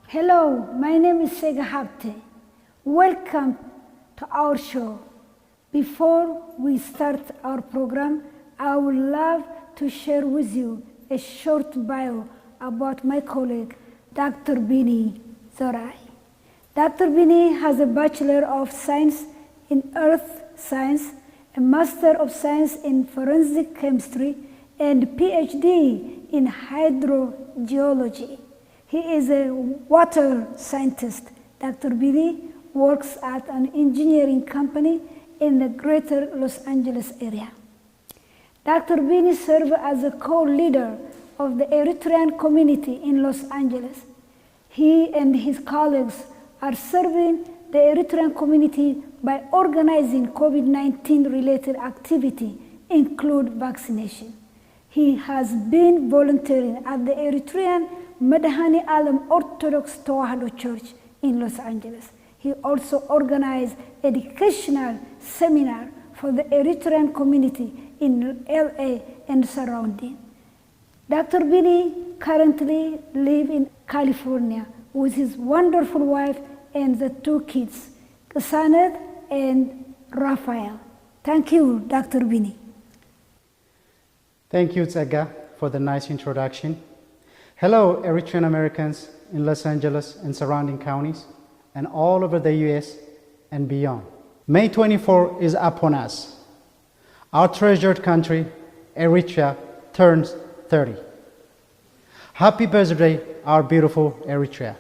Hello, my name is Garcetti. Welcome to our show. Before we start our program, I would love to share with you a short bio about my colleague, Dr. Bini Zorai. Dr. Bini has a Bachelor of Science in Earth Science, a Master of Science in Forensic Chemistry, and PhD in Hydrogeology. He is a water scientist. Dr. Bini works at an engineering company in the greater Los Angeles area. Dr. Bini served as a co-leader of the Eritrean community in Los Angeles. He and his colleagues are serving the Eritrean community by organizing COVID-19 related activity, include vaccination. He has been volunteering at the Eritrean Medhani Alam Orthodox Tewahedo Church in Los Angeles. He also organized educational seminar for the Eritrean community in LA and surrounding. Dr. Bini currently lives in California with his wonderful wife and the two kids, Kasanet and Raphael. Thank you, Dr. Bini. Thank you, Tsega, for the nice introduction. Hello, Eritrean Americans in Los Angeles and surrounding counties, and all over the US and beyond. May 24 is upon us. Our treasured country, Eritrea, turns 30. Happy birthday, our beautiful Eritrea.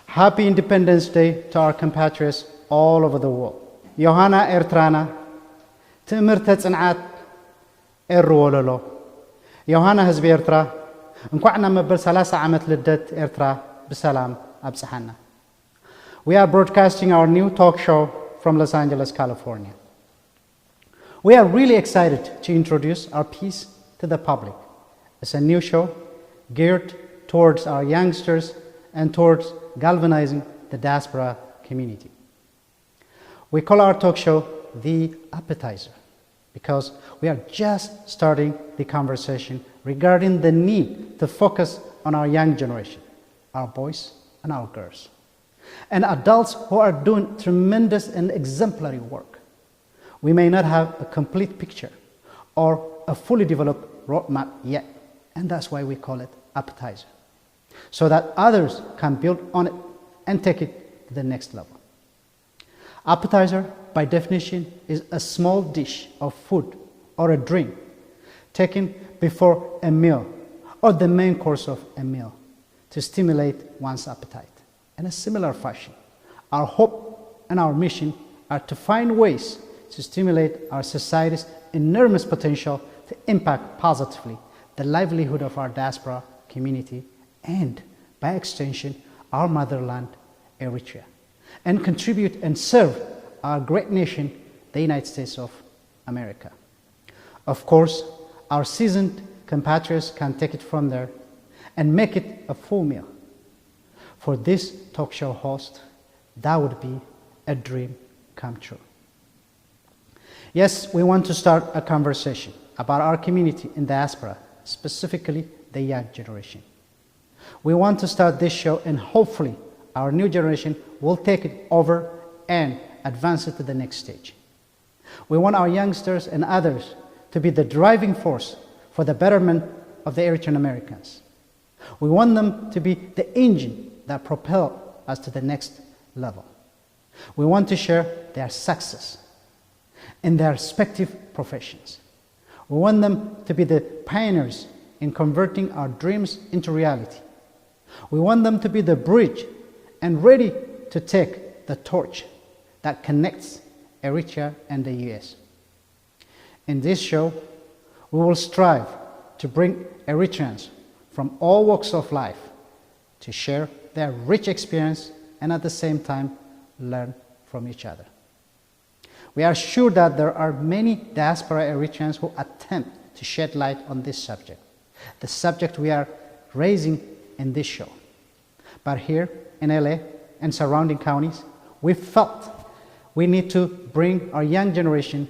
Happy Independence Day to our compatriots all over the world. Yohana Ertrana, Timir Tetsanat, Erwololo. Yohana Hezbi Ertra, እንኳዕና መበል 30 ዓመት ልደት ኤርትራ በሰላም አብጽሐና. We are broadcasting our new talk show from Los Angeles, California. We are really excited to introduce our piece to the public. It's a new show geared towards our youngsters and towards galvanizing the diaspora community. We call our talk show The Appetizer because we are just starting the conversation regarding the need to focus on our young generation, our boys and our girls, and adults who are doing tremendous and exemplary work. We may not have a complete picture or a fully developed roadmap yet, and that's why we call it Appetizer, so that others can build on it and take it to the next level. Appetizer, by definition, is a small dish of food or a drink taken before a meal or the main course of a meal to stimulate one's appetite. In a similar fashion, our hope and our mission are to find ways to stimulate our society's enormous potential to impact positively the livelihood of our diaspora community and, by extension, our motherland, Eritrea, and contribute and serve our great nation, the United States of America. Of course, our seasoned compatriots can take it from there and make it a full meal. For this talk show host, that would be a dream come true. Yes, we want to start a conversation about our community in diaspora, specifically the young generation. We want to start this show and hopefully our new generation will take it over and advance it to the next stage. We want our youngsters and others to be the driving force for the betterment of the Eritrean Americans. We want them to be the engine that propel us to the next level. We want to share their success in their respective professions. We want them to be the pioneers in converting our dreams into reality. We want them to be the bridge and ready to take the torch that connects Eritrea and the US. In this show, we will strive to bring Eritreans from all walks of life to share their rich experience and at the same time learn from each other. We are sure that there are many diaspora Eritreans who attempt to shed light on this subject, the subject we are raising in this show. But here in LA and surrounding counties, we felt we need to bring our young generation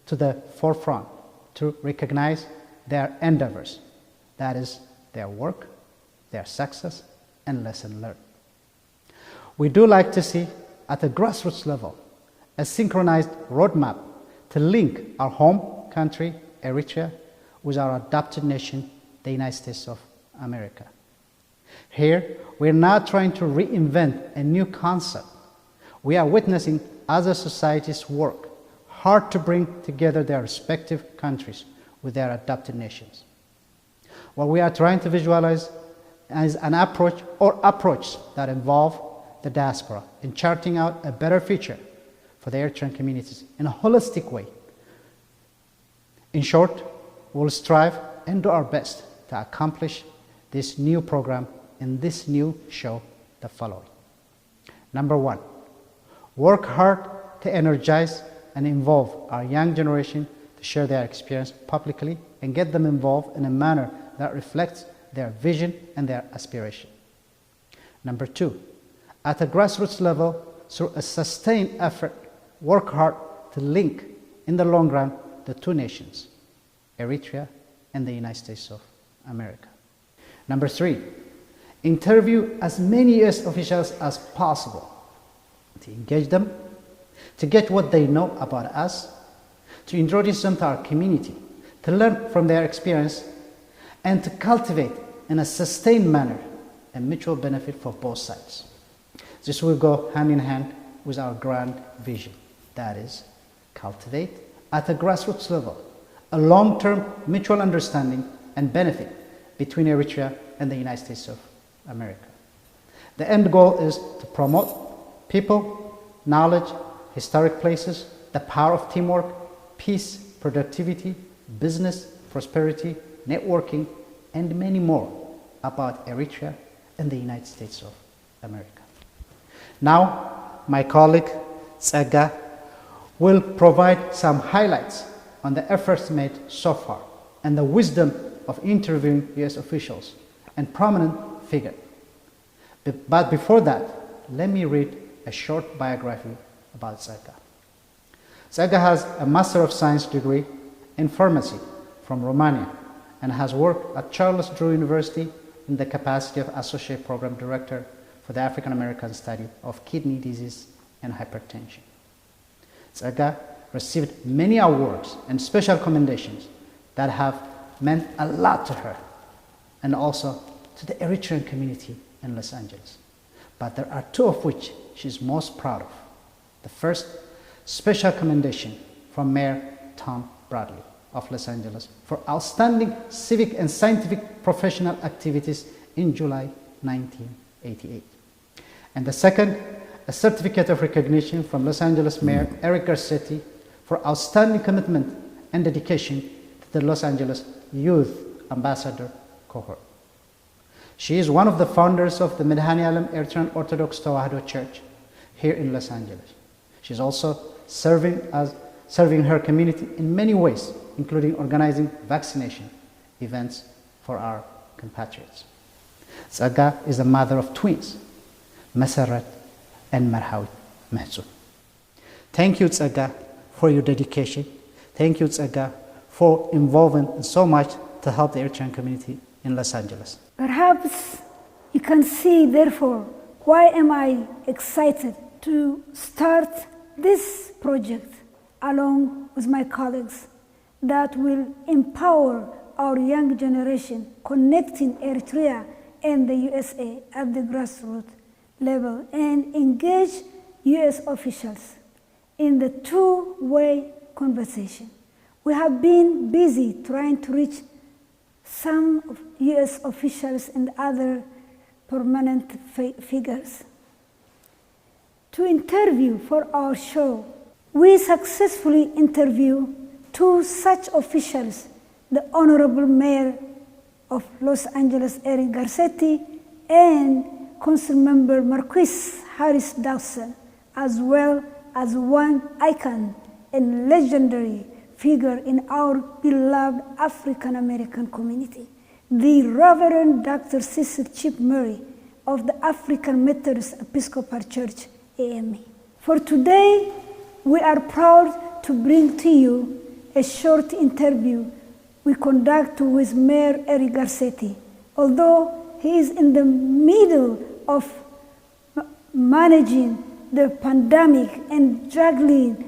to the forefront to recognize their endeavors, that is, their work, their success, and lesson learned. We do like to see, at the grassroots level, a synchronized roadmap to link our home country, Eritrea, with our adopted nation, the United States of America. Here, we're not trying to reinvent a new concept. We are witnessing other societies work hard to bring together their respective countries with their adopted nations. What we are trying to visualize is an approach that involve the diaspora in charting out a better future for the Eritrean communities in a holistic way. In short, we'll strive and do our best to accomplish this new program in this new show the following. Number one, work hard to energize and involve our young generation to share their experience publicly and get them involved in a manner that reflects their vision and their aspiration. Number two, at a grassroots level, through a sustained effort, work hard to link, in the long run, the two nations, Eritrea and the United States of America. Number three, interview as many US officials as possible to engage them, to get what they know about us, to introduce them to our community, to learn from their experience, and to cultivate in a sustained manner a mutual benefit for both sides. This will go hand in hand with our grand vision, that is, cultivate at a grassroots level a long-term mutual understanding and benefit between Eritrea and the United States of America. The end goal is to promote people, knowledge, historic places, the power of teamwork, peace, productivity, business, prosperity, networking, and many more about Eritrea and the United States of America. Now, my colleague, Tsaga, will provide some highlights on the efforts made so far and the wisdom of interviewing US officials and prominent figures. But before that, let me read a short biography about Tsaga. Tsaga has a Master of Science degree in pharmacy from Romania and has worked at Charles Drew University in the capacity of Associate Program Director for the African American Study of Kidney Disease and Hypertension. Tsaga received many awards and special commendations that have meant a lot to her and also to the Eritrean community in Los Angeles. But there are two of which she's most proud of. The first, special commendation from Mayor Tom Bradley of Los Angeles for outstanding civic and scientific professional activities in July 1988. And the second, a certificate of recognition from Los Angeles Mayor Eric Garcetti for outstanding commitment and dedication to the Los Angeles Youth Ambassador cohort. She is one of the founders of the Medhanialam Eritrean Orthodox Tewahedo Church here in Los Angeles. She's also serving her community in many ways, including organizing vaccination events for our compatriots. Tsaga is the mother of twins, Masarat and Marhawi Mahzun. Thank you, Tsaga, for your dedication. Thank you, Tsaga, for involving so much to help the Eritrean community in Los Angeles. Perhaps you can see, therefore, why am I excited to start this project along with my colleagues that will empower our young generation, connecting Eritrea and the USA at the grassroots level and engage US officials in the two-way conversation. We have been busy trying to reach some of US officials and other permanent figures to interview for our show. We successfully interviewed two such officials, the Honorable Mayor of Los Angeles, Eric Garcetti, and Council Member Marquis Harris Dawson, as well as one icon and legendary figure in our beloved African American community, the Reverend Dr. Cecil Chip Murray of the African Methodist Episcopal Church, AME. For today, we are proud to bring to you a short interview we conduct with Mayor Eric Garcetti. Although he is in the middle of managing the pandemic and juggling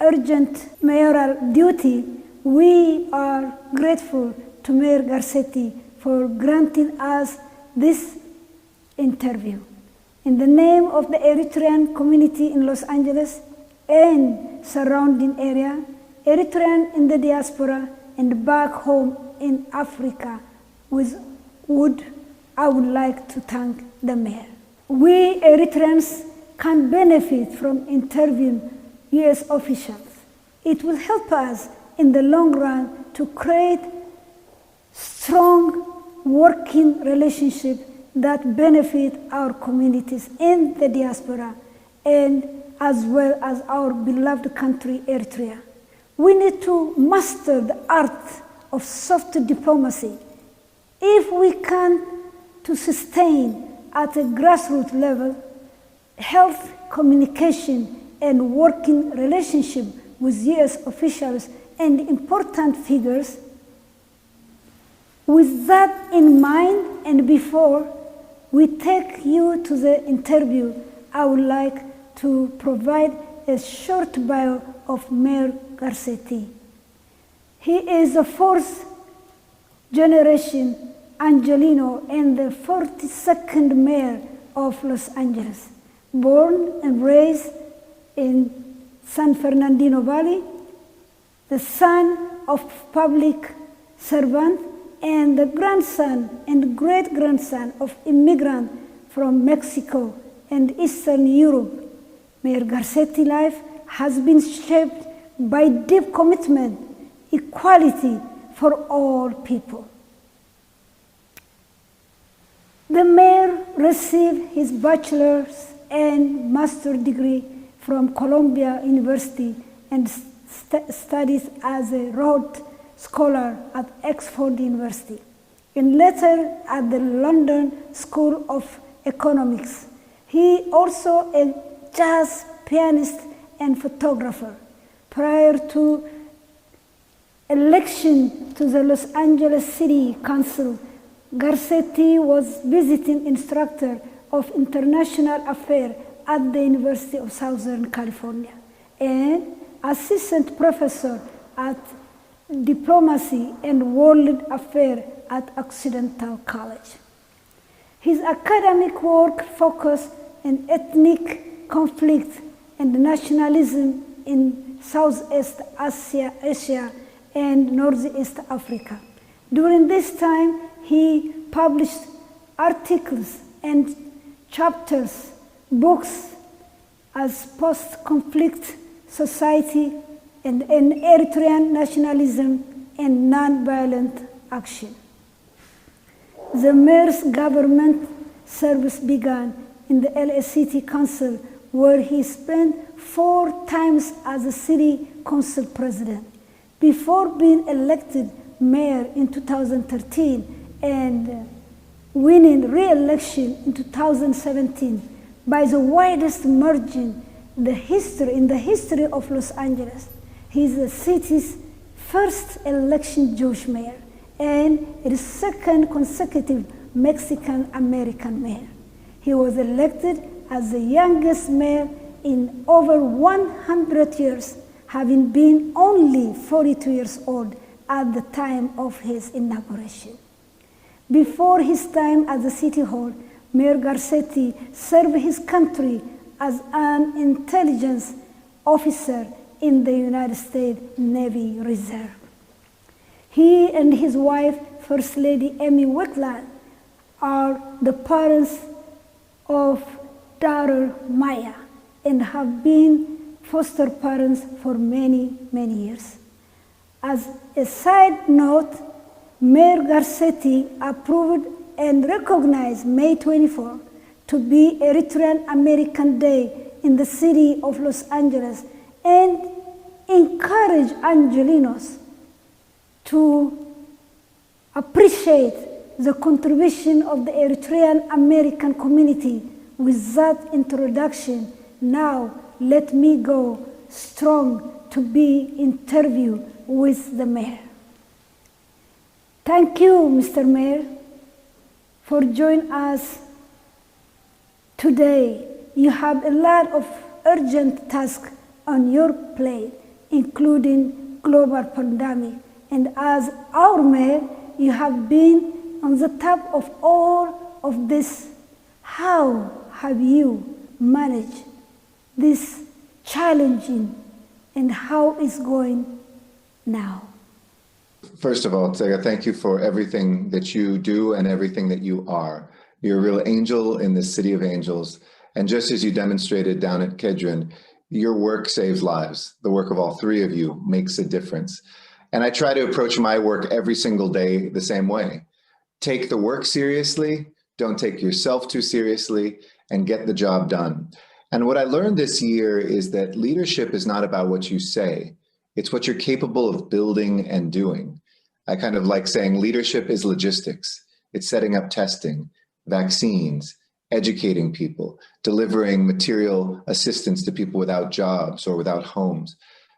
urgent mayoral duty, we are grateful to Mayor Garcetti for granting us this interview. In the name of the Eritrean community in Los Angeles and surrounding area, Eritrean in the diaspora and back home in Africa, I would like to thank the mayor. We Eritreans can benefit from interviewing U.S. officials. It will help us in the long run to create strong working relationships that benefit our communities in the diaspora and as well as our beloved country, Eritrea. We need to master the art of soft diplomacy. If we can to sustain at a grassroots level health communication and working relationship with U.S. officials and important figures, with that in mind and before we take you to the interview, I would like to provide a short bio of Mayor Garcetti. He is the fourth generation Angelino and the 42nd mayor of Los Angeles, born and raised in San Fernandino Valley, the son of public servant and the grandson and great-grandson of immigrant from Mexico and Eastern Europe. Mayor Garcetti's life has been shaped by deep commitment, equality for all people. The mayor received his bachelor's and master's degree from Columbia University and studies as a Rhodes Scholar at Oxford University, and later at the London School of Economics. He also a jazz pianist and photographer. Prior to election to the Los Angeles City Council, Garcetti was visiting instructor of international affairs at the University of Southern California and assistant professor at diplomacy and world affairs at Occidental College. His academic work focused on ethnic conflict and nationalism in Southeast Asia and Northeast Africa. During this time, he published articles and chapters, books as Post-Conflict Society and Eritrean Nationalism and Nonviolent Action. The mayor's government service began in the LA City Council, where he spent 4 times as a city council president, before being elected mayor in 2013 and winning re-election in 2017 by the widest margin in the history of Los Angeles. He is the city's first election Jewish mayor and his second consecutive Mexican-American mayor. He was elected as the youngest mayor in over 100 years, having been only 42 years old at the time of his inauguration. Before his time at the City Hall, Mayor Garcetti served his country as an intelligence officer in the United States Navy Reserve. He and his wife, First Lady Amy Wetland, are the parents of daughter Maya and have been foster parents for many, many years. As a side note, Mayor Garcetti approved and recognized May 24 to be Eritrean American Day in the city of Los Angeles and encouraged Angelinos to appreciate the contribution of the Eritrean American community. With that introduction, now let me go strong to be interview with the mayor. Thank you, Mr. Mayor, for joining us today. You have a lot of urgent tasks on your plate, including global pandemic. And as our mayor, you have been on the top of all of this. How have you managed this challenging, and how is going now? First of all, Tsega, thank you for everything that you do and everything that you are. You're a real angel in this city of angels. And just as you demonstrated down at Kedron, your work saves lives. The work of all three of you makes a difference. And I try to approach my work every single day the same way. Take the work seriously, don't take yourself too seriously, and get the job done. And what I learned this year is that leadership is not about what you say, it's what you're capable of building and doing. I kind of like saying leadership is logistics. It's setting up testing, vaccines, educating people, delivering material assistance to people without jobs or without homes.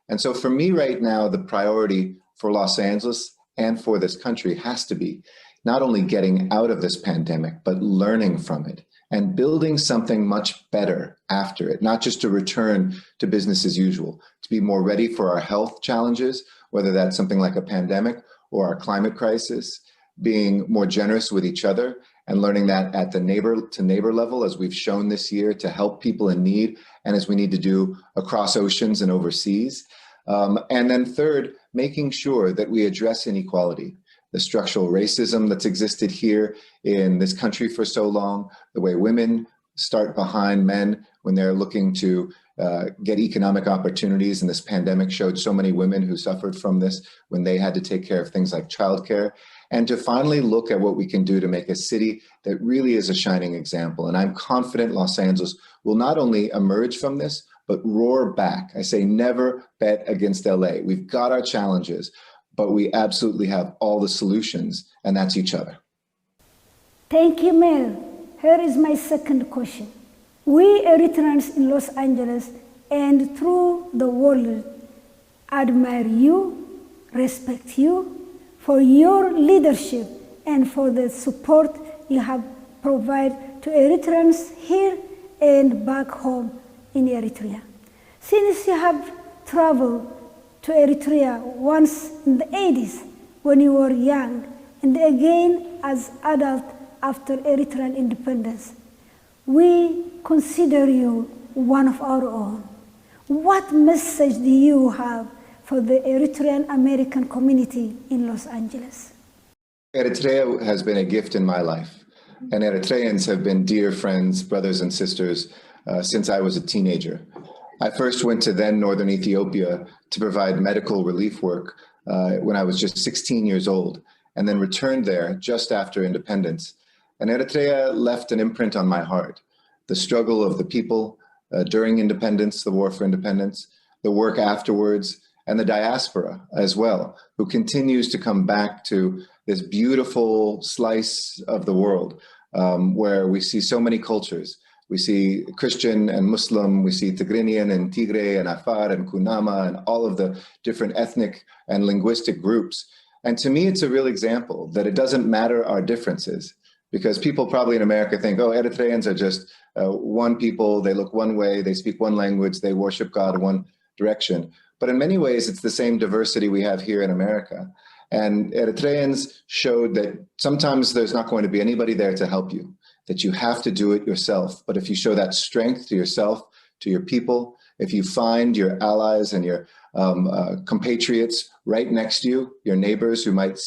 And so for me right now, the priority for Los Angeles and for this country has to be not only getting out of this pandemic, but learning from it and building something much better after it, not just to return to business as usual, to be more ready for our health challenges, whether that's something like a pandemic or our climate crisis, being more generous with each other and learning that at the neighbor to neighbor level, as we've shown this year, to help people in need, and as we need to do across oceans and overseas. And then third, making sure that we address inequality, the structural racism that's existed here in this country for so long, the way women start behind men when they're looking to get economic opportunities. And this pandemic showed so many women who suffered from this when they had to take care of things like childcare. And to finally look at what we can do to make a city that really is a shining example. And I'm confident Los Angeles will not only emerge from this, but roar back. I say never bet against LA. We've got our challenges, but we absolutely have all the solutions, and that's each other. Thank you, Mayor. Here is my second question. We Eritreans in Los Angeles and through the world admire you, respect you for your leadership and for the support you have provided to Eritreans here and back home in Eritrea. Since you have traveled to Eritrea once in the 80s when you were young, and again as adult after Eritrean independence, we consider you one of our own. What message do you have for the Eritrean American community in Los Angeles? Eritrea has been a gift in my life, and Eritreans have been dear friends, brothers and sisters since I was a teenager. I first went to then northern Ethiopia to provide medical relief work when I was just 16 years old, and then returned there just after independence. And Eritrea left an imprint on my heart. The struggle of the people during independence, the war for independence, the work afterwards, and the diaspora as well, who continues to come back to this beautiful slice of the world where we see so many cultures. We see Christian and Muslim, we see Tigrinian and Tigray and Afar and Kunama and all of the different ethnic and linguistic groups. And to me, it's a real example that it doesn't matter our differences, because people probably in America think, oh, Eritreans are just one people, they look one way, they speak one language, they worship God in one direction. But in many ways, it's the same diversity we have here in America. And Eritreans showed that sometimes there's not going to be anybody there to help you, that you have to do it yourself. But if you show that strength to yourself, to your people, if you find your allies and your compatriots right next to you, your neighbors who might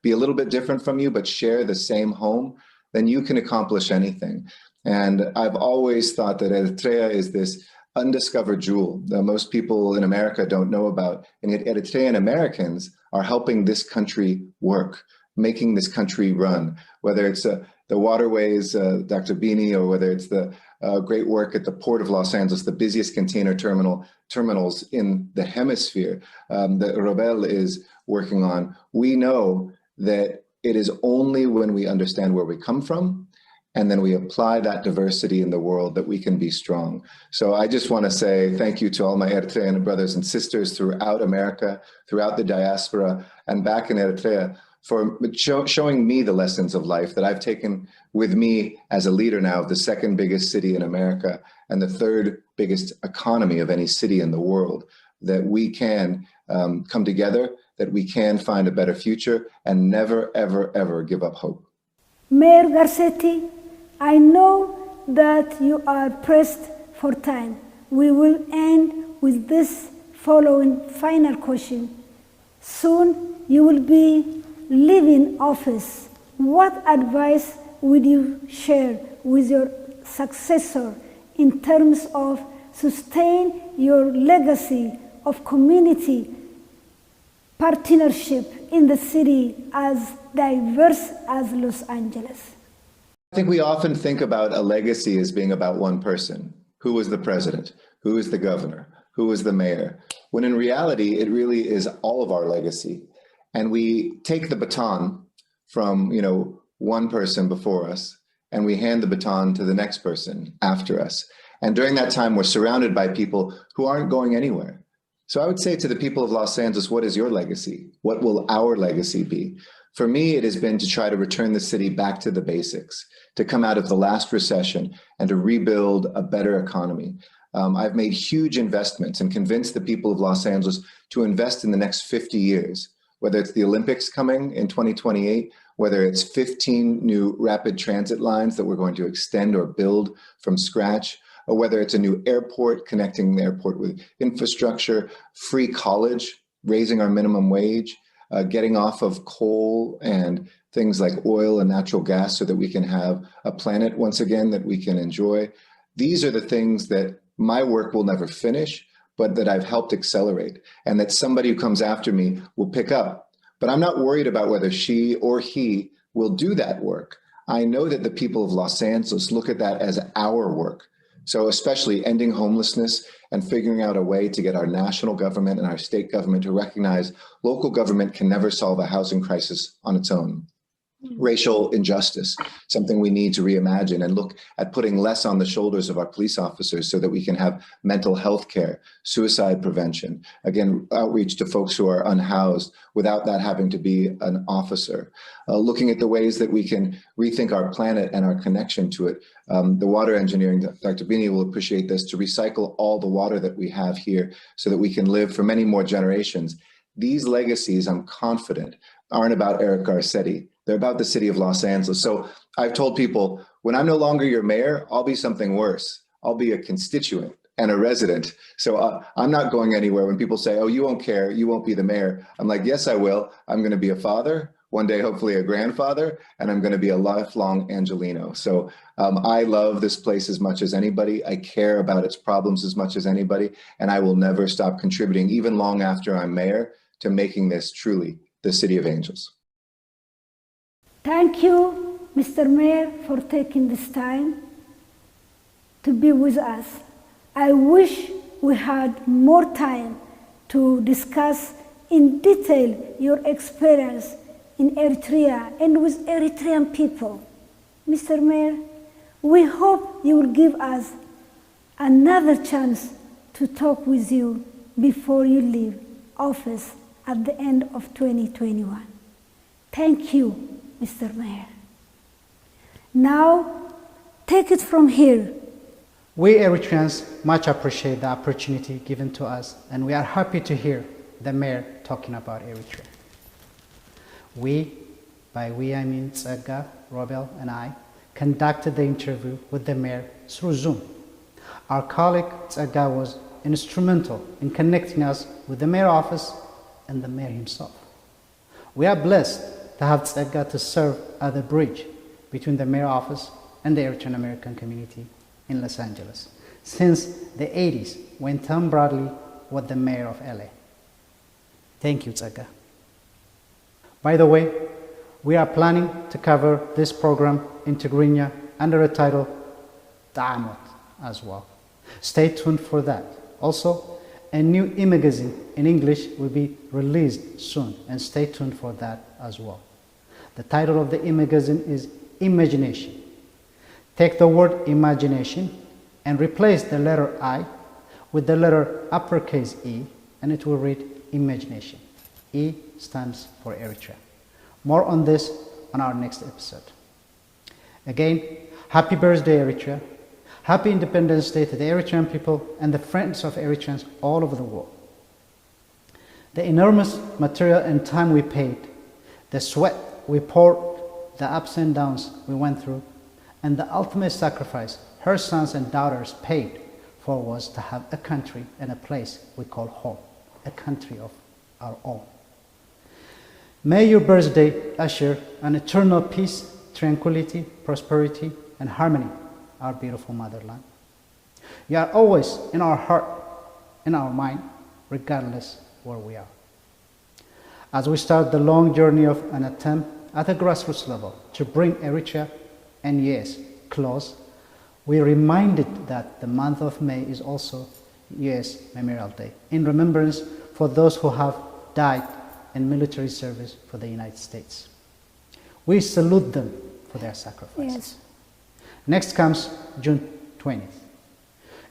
be a little bit different from you, but share the same home, then you can accomplish anything. And I've always thought that Eritrea is this undiscovered jewel that most people in America don't know about. And yet Eritrean Americans are helping this country work, making this country run, whether it's the waterways, Dr. Bini, or whether it's the great work at the Port of Los Angeles, the busiest container terminals in the hemisphere that Robel is working on. We know that it is only when we understand where we come from and then we apply that diversity in the world that we can be strong. So I just want to say thank you to all my Eritrean brothers and sisters throughout America, throughout the diaspora, and back in Eritrea for showing me the lessons of life that I've taken with me as a leader now of the second biggest city in America and the third biggest economy of any city in the world, that we can come together, that we can find a better future and never, ever, ever give up hope. Mayor Garcetti, I know that you are pressed for time. We will end with this following final question. Soon you will be leaving office. What advice would you share with your successor in terms of sustain your legacy of community partnership in the city as diverse as Los Angeles? I think we often think about a legacy as being about one person. Who was the president? Who is the governor? Who is the mayor? When in reality, it really is all of our legacy. And we take the baton from, one person before us, and we hand the baton to the next person after us. And during that time, we're surrounded by people who aren't going anywhere. So I would say to the people of Los Angeles, what is your legacy? What will our legacy be? For me, it has been to try to return the city back to the basics, to come out of the last recession and to rebuild a better economy. I've made huge investments and convinced the people of Los Angeles to invest in the next 50 years, whether it's the Olympics coming in 2028, whether it's 15 new rapid transit lines that we're going to extend or build from scratch, or whether it's a new airport, connecting the airport with infrastructure, free college, raising our minimum wage, getting off of coal and things like oil and natural gas so that we can have a planet once again that we can enjoy. These are the things that my work will never finish, but that I've helped accelerate and that somebody who comes after me will pick up. But I'm not worried about whether she or he will do that work. I know that the people of Los Angeles look at that as our work. So especially ending homelessness and figuring out a way to get our national government and our state government to recognize local government can never solve a housing crisis on its own. Racial injustice, something we need to reimagine and look at putting less on the shoulders of our police officers so that we can have mental health care, suicide prevention, again, outreach to folks who are unhoused without that having to be an officer. Looking at the ways that we can rethink our planet and our connection to it. The water engineering, Dr. Bini will appreciate this, to recycle all the water that we have here so that we can live for many more generations. These legacies, I'm confident, aren't about Eric Garcetti. They're about the city of Los Angeles. So I've told people, when I'm no longer your mayor, I'll be something worse. I'll be a constituent and a resident. So I'm not going anywhere. When people say, oh, you won't care, you won't be the mayor. I'm like, yes, I will. I'm going to be a father, one day, hopefully a grandfather, and I'm going to be a lifelong Angelino. So I love this place as much as anybody. I care about its problems as much as anybody. And I will never stop contributing, even long after I'm mayor, to making this truly the City of Angels. Thank you, Mr. Mayor, for taking this time to be with us. I wish we had more time to discuss in detail your experience in Eritrea and with Eritrean people. Mr. Mayor, we hope you will give us another chance to talk with you before you leave office at the end of 2021. Thank you, Mr. Mayor. Now, take it from here. We Eritreans much appreciate the opportunity given to us, and we are happy to hear the mayor talking about Eritrea. We, by we I mean Tsega, Robel, and I, conducted the interview with the mayor through Zoom. Our colleague Tsega was instrumental in connecting us with the mayor office and the mayor himself. We are blessed to have Tsega to serve as the bridge between the mayor office and the Eritrean American community in Los Angeles since the 80s, when Tom Bradley was the mayor of LA. Thank you, Tsega. By the way, we are planning to cover this program in Tigrinya under a title Ta'amut as well. Stay tuned for that. Also, a new e-magazine in English will be released soon, and stay tuned for that as well. The title of the magazine is ImagEnation. Take the word imagination and replace the letter I with the letter uppercase E, and it will read ImagEnation. E stands for Eritrea. More on this on our next episode. Again, happy birthday, Eritrea. Happy Independence Day to the Eritrean people and the friends of Eritreans all over the world. The enormous material and time we paid, the sweat we poured, the ups and downs we went through, and the ultimate sacrifice her sons and daughters paid for was to have a country and a place we call home, a country of our own. May your birthday usher an eternal peace, tranquility, prosperity, and harmony, our beautiful motherland. You are always in our heart, in our mind, regardless where we are. As we start the long journey of an attempt at a grassroots level to bring Eritrea and US close, we are reminded that the month of May is also US Memorial Day, in remembrance for those who have died in military service for the United States. We salute them for their sacrifices. Yes. Next comes June 20th,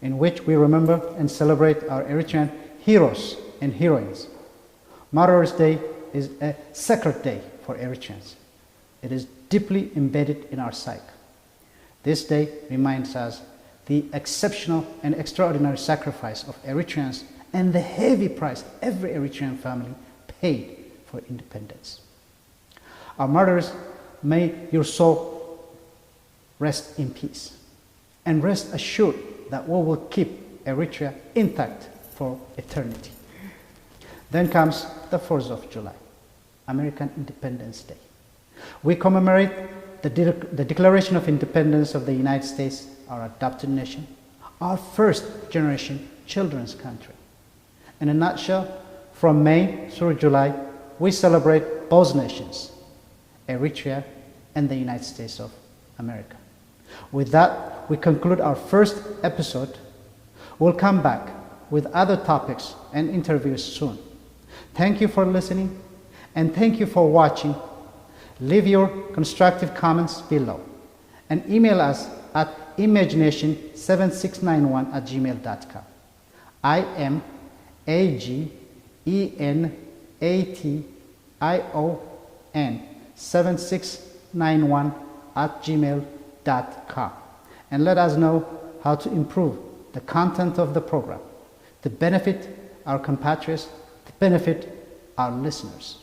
in which we remember and celebrate our Eritrean heroes and heroines. Mother's Day is a sacred day for Eritreans. It is deeply embedded in our psyche. This day reminds us the exceptional and extraordinary sacrifice of Eritreans and the heavy price every Eritrean family paid for independence. Our martyrs, may your soul rest in peace, and rest assured that we will keep Eritrea intact for eternity. Then comes the 4th of July, American Independence Day. We commemorate the Declaration of Independence of the United States, our adopted nation, our first generation children's country. In a nutshell, from May through July, we celebrate both nations, Eritrea and the United States of America. With that, we conclude our first episode. We'll come back with other topics and interviews soon. Thank you for listening, and thank you for watching. Leave your constructive comments below and email us at ImagEnation7691@gmail.com. ImagEnation7691@gmail.com, and let us know how to improve the content of the program to benefit our compatriots, to benefit our listeners.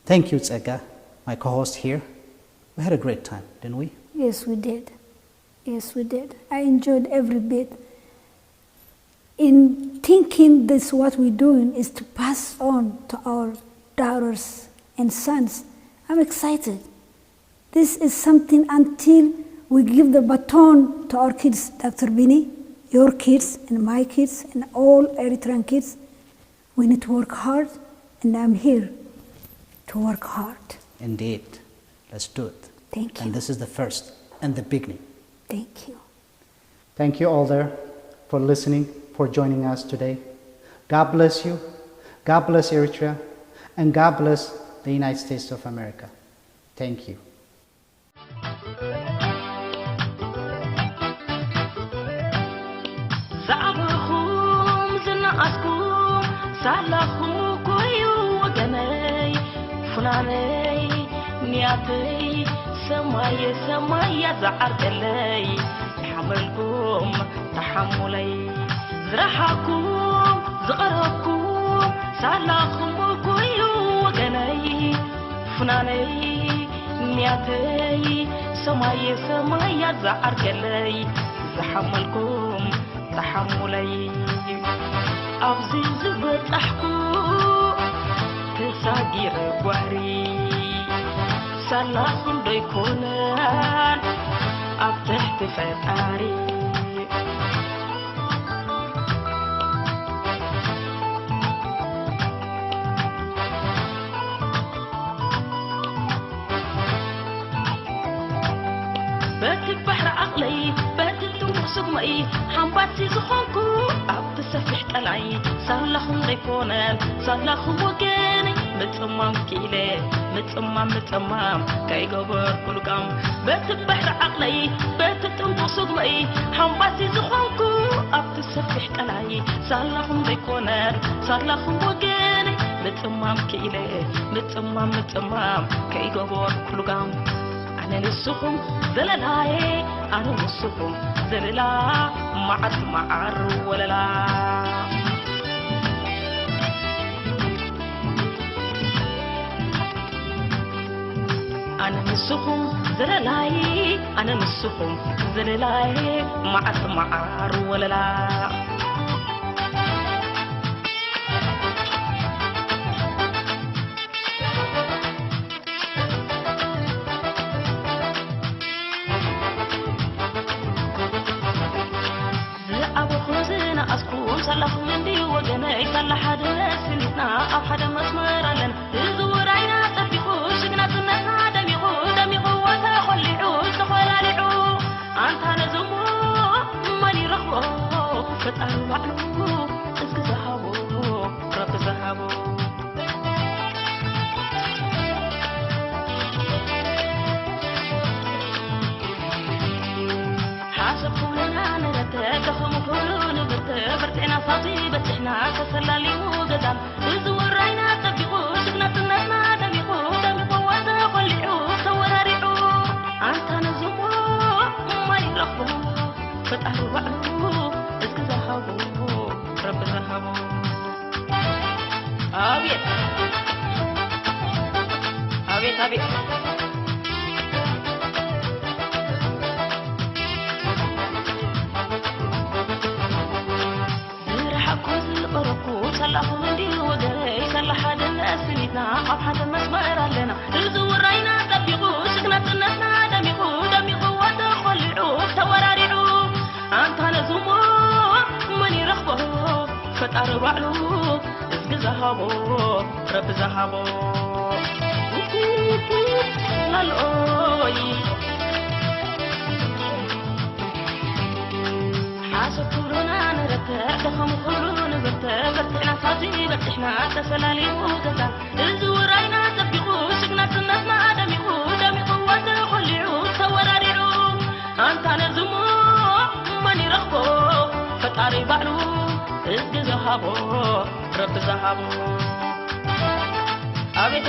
Thank you, Tsega, my co-host here. We had a great time, didn't we? Yes, we did. Yes, we did. I enjoyed every bit. In thinking this, what we're doing is to pass on to our daughters and sons. I'm excited. This is something until we give the baton to our kids, Dr. Bini, your kids and my kids and all Eritrean kids. We need to work hard, and I'm here to work hard. Indeed. Let's do it. Thank you. And this is the first and the beginning. Thank you. Thank you all there for listening, for joining us today. God bless you. God bless Eritrea. And God bless the United States of America. Thank you. سمايا سمايا زعرت لي حملكم تحملي زرحكم زغركم سلاخم كويو وغني فناني نياتي سمايا سمايا زعرت لي زحملكم تحملي أبزي زبط أحكو تساقير بحري سلاخن بيكونان أبتحت فتاري باتك بحر عقلي باتك تنقصد مئي حنباتي زخونكو أبتسفح تلعي سلاخن بيكونان سلاخن وقاني متصمم كيلة متصمم كي قبر كل قام بيت البحر عقلي بيت تنبصق مي حنباتي زخونكو أبت السفح كلاي صار بيكونر صار لهم وجاني متصمم كيلة متصمم كي قبر كل قام أنا نسخم زللاي أنا نسخم زللا معر ولا لا أنا نسخم زللاي أنا نسخم زللاي معر ولا لا صلخ من دي وجناي صلح حدا سنتنا أو حدا مسمر لنا تزور عينا تبيخو شقنا تنسنا دمي قوة خلي عود تخولا لعو أنت نزمو ماني رخبو فتأل وعلو اسك زهبو رب زهبو حاسب كلنا نرتاكهم كلون برتعنا صاطيبة احنا كسلالي وقدام تزور عينا تبيخو شقنا تنسنا دمي قوة خلي عود تخولا لعو أنت نزمو ماني رخبو فتأل وعلو اسك زهبو رب زهبو أبيت صلح من دي وجاي صلح هذا الناس نيتنا أو حدا مسمر لنا تزور عينا تبيخو شقنا تنسنا دمي قوة خلي عود توراري عود أنت نزمو ماني رخبو فتأر بعلو اسق زهبو رب زهبو لالأوي حاسب كلنا نرتاح دخم كلنا برتعنا صاطيبة احنا تسلالي وقتا تزور عينا تبيخو شقنا تنسنا دمي قوة خلي عود توراري عود أنت نرزمو ماني رخبو فتاري بعلو اسق زهبو رب زهبو أبيت